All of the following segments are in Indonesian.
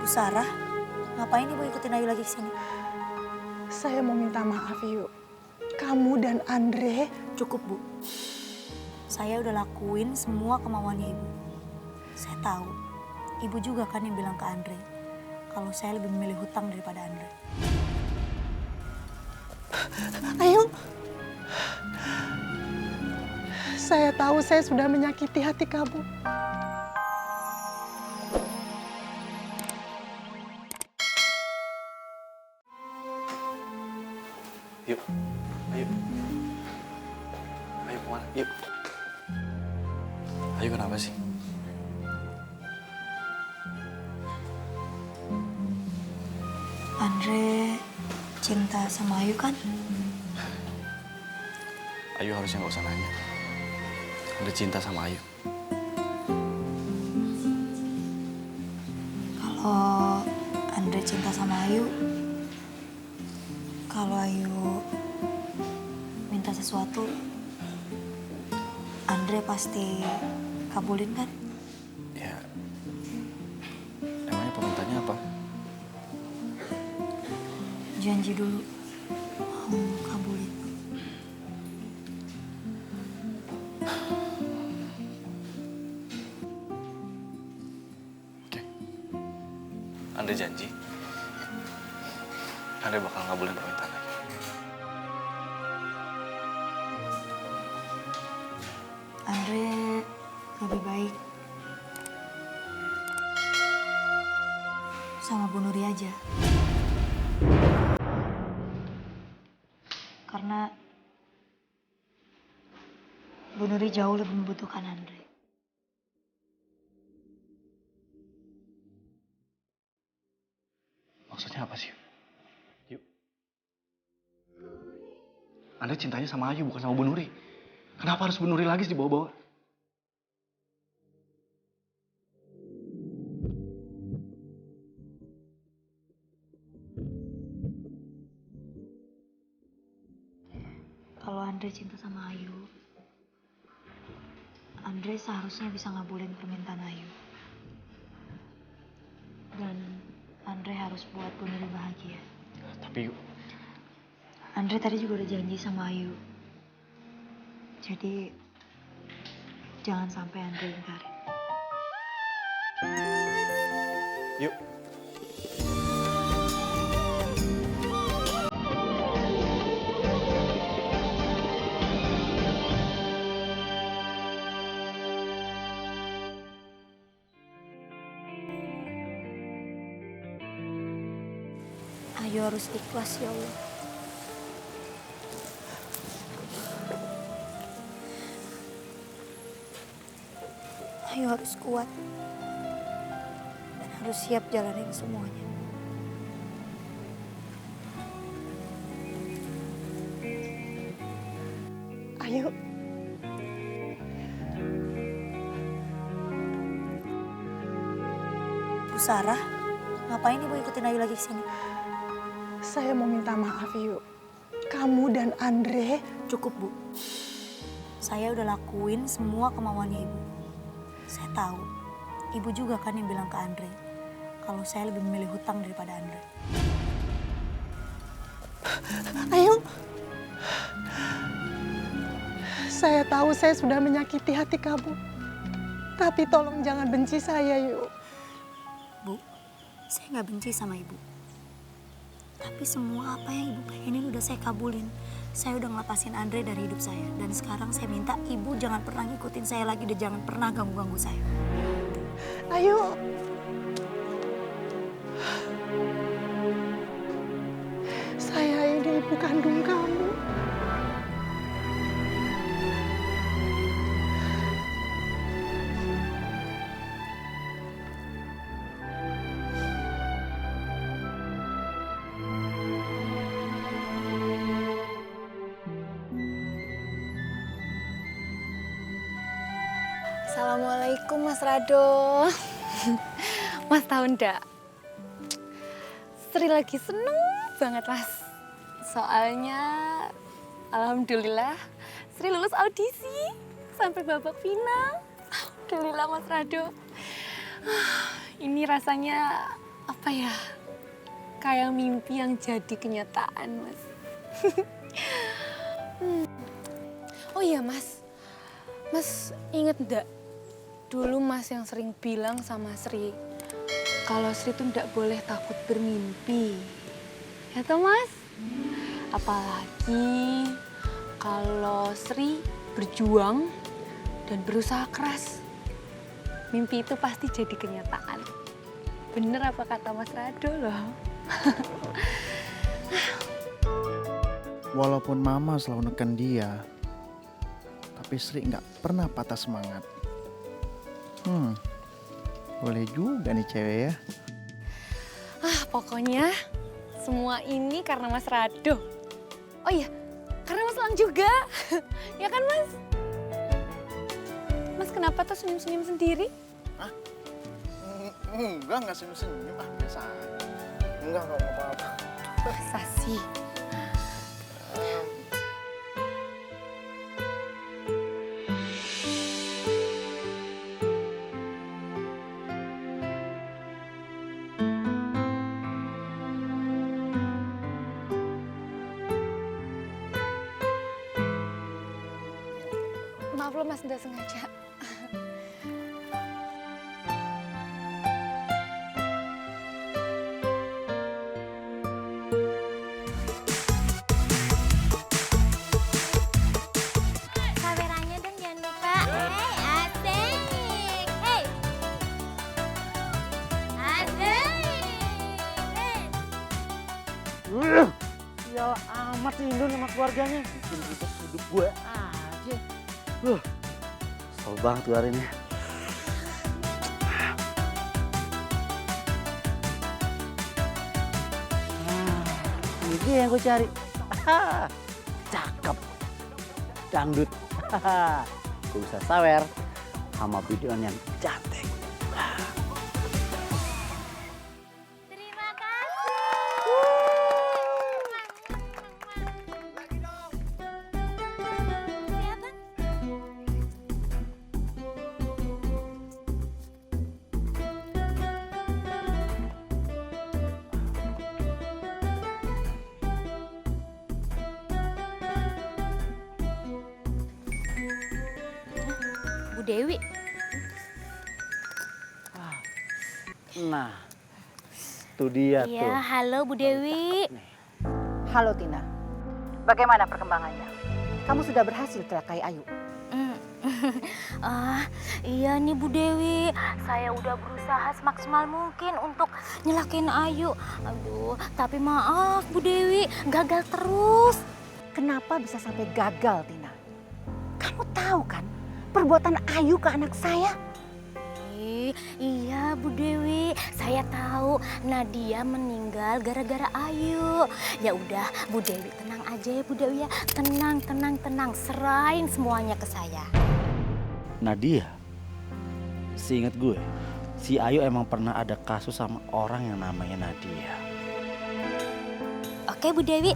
Sarah, ngapain Ibu ikutin Ayu lagi ke sini? Saya mau minta maaf, Yu. Kamu dan Andre... Cukup, Bu. Saya udah lakuin semua kemauannya Ibu. Saya tahu, Ibu juga kan yang bilang ke Andre kalau saya lebih memilih hutang daripada Andre. Ayu, saya tahu saya sudah menyakiti hati kamu. Yuk, ayo. Ayo kemana? Yuk. Ayo kenapa sih? Andre cinta sama Ayu kan? Ayu harusnya nggak usah nanya. Udah cinta sama Ayu. Kalau Andre cinta sama Ayu, kalau Ayu minta sesuatu, Andre pasti kabulin kan? Ya, emangnya permintaannya apa? Janji dulu mau kabulin. Oke. Andre janji. Andre bakal ngabulin permintaan Ayu. Andre lebih baik sama Bu Nuri aja. Karena Bu Nuri jauh lebih membutuhkan Andre. Maksudnya apa sih? Yuk. Andre cintanya sama Ayu bukan sama Bu Nuri. Kenapa harus Bu Nuri lagi dibawa-bawa? Kalau Andre cinta sama Ayu, Andre seharusnya bisa ngabulin permintaan Ayu. Dan Andre harus buat Bu Nuri bahagia. Tapi Andre tadi juga udah janji sama Ayu. Jadi jangan sampai Andre ingkarin. yuk. Ayu harus ikhlas ya Allah. Ayu harus kuat. Dan harus siap jalanin semuanya. Ayu, Bu Sarah, ngapain Ibu ikutin Ayu lagi ke sini? saya mau minta maaf, Yu. Kamu dan Andre... Cukup, Bu. Saya udah lakuin semua kemauannya Ibu. Saya tahu, Ibu juga kan yang bilang ke Andre kalau saya lebih memilih hutang daripada Andre. Ayu, saya tahu saya sudah menyakiti hati kamu. Tapi tolong jangan benci saya, Yu. Bu, saya nggak benci sama Ibu. Tapi semua apa yang Ibu pengenin udah saya kabulin. Saya udah ngelepasin Andre dari hidup saya. Dan sekarang saya minta Ibu jangan pernah ngikutin saya lagi dan jangan pernah ganggu-ganggu saya. Ayu. Saya ini ibu kandung kamu. Assalamualaikum Mas Rado. Mas tahu ndak? Sri lagi seneng banget Mas. Soalnya alhamdulillah Sri lulus audisi sampai babak final. Alhamdulillah Mas Rado. Ini rasanya apa ya, kayak mimpi yang jadi kenyataan, Mas. Oh iya, Mas. Mas inget nggak dulu Mas yang sering bilang sama Sri kalau Sri tuh nggak boleh takut bermimpi. Ya toh, Mas? Apalagi kalau Sri berjuang dan berusaha keras, mimpi itu pasti jadi kenyataan. Bener apa kata Mas Rado loh. Walaupun mama selalu neken dia, tapi Sri nggak pernah patah semangat. Boleh juga nih cewek ya. Pokoknya semua ini karena Mas Rado. Oh iya, karena Mas Lang juga. Ya kan, Mas? Mas kenapa tuh senyum-senyum sendiri? Enggak senyum-senyum. Biasa aja. Enggak apa-apa. Masa sih? Maaf loh Mas, nggak sengaja. Kameranya dong jangan lupa. Hey, asik. Hey. Asik. Hey. Ya amat sih Indun sama keluarganya. Bikin ribet hidup gue aja. Kesel banget gue hari ini. Ini dia yang gue cari. Cakep. Dangdut. Gue bisa sawer sama videoan yang cantik. Terima kasih. Siapa? Bu Dewi. Nah, itu dia tuh. Iya, halo Bu Dewi. Halo Tina, bagaimana perkembangannya? Kamu sudah berhasil celakai Ayu? Iya nih Bu Dewi, saya udah berusaha semaksimal mungkin untuk nyelakain Ayu. Aduh, tapi maaf Bu Dewi, gagal terus. Kenapa bisa sampai gagal, Tina? Kamu tahu kan perbuatan Ayu ke anak saya? Iya Bu Dewi, saya tahu Nadia meninggal gara-gara Ayu. Ya udah Bu Dewi, tenang aja ya Bu Dewi ya. Tenang, tenang. Serahin semuanya ke saya. Nadia, seingat gue, si Ayu emang pernah ada kasus sama orang yang namanya Nadia. Oke Bu Dewi,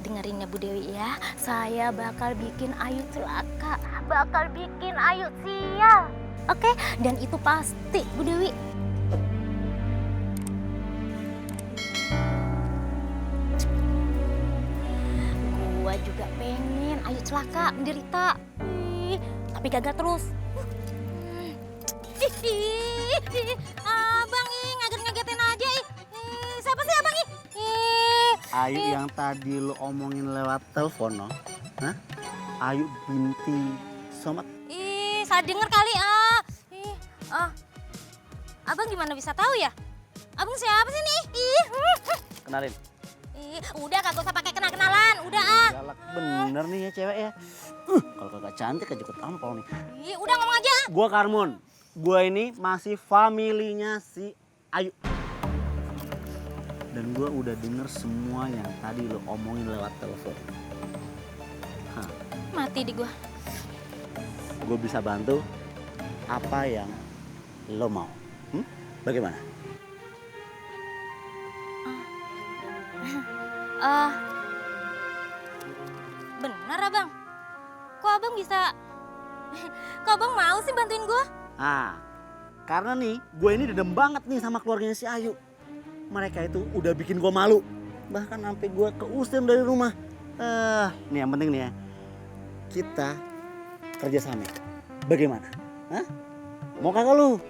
dengerin ya Bu Dewi ya. Saya bakal bikin Ayu celaka, bakal bikin Ayu sial. Oke, dan itu pasti Bu Dewi. Gua juga pengen Ayu celaka, menderita. Tapi gagal terus. Abang ngaget-ngagetin aja. Siapa sih abang ih? Ayu yang tadi lo omongin lewat telepon, no? Hah? Ayu binti Somat. Salah denger kali Abang gimana bisa tahu ya? Abang siapa sih nih? Kenalin. Udah kagak usah pakai kenal-kenalan, udah Galak bener nih ya cewek ya. Kalau kagak cantik aja ikut tampol nih. Udah ngomong aja. Gua Karmun. Gua ini masih familinya si Ayu. Dan gua udah denger semua yang tadi lo omongin lewat telepon. Mati di gua. Gue bisa bantu apa yang lo mau. Bagaimana? Bener abang. Kok abang bisa? Kok abang mau sih bantuin gua? Karena nih gue ini dedem banget nih sama keluarganya si Ayu. Mereka itu udah bikin gue malu. Bahkan sampai gue keusir dari rumah. Nih yang penting nih ya, kita kerja sama. Bagaimana? Hah? Mau kagak lu?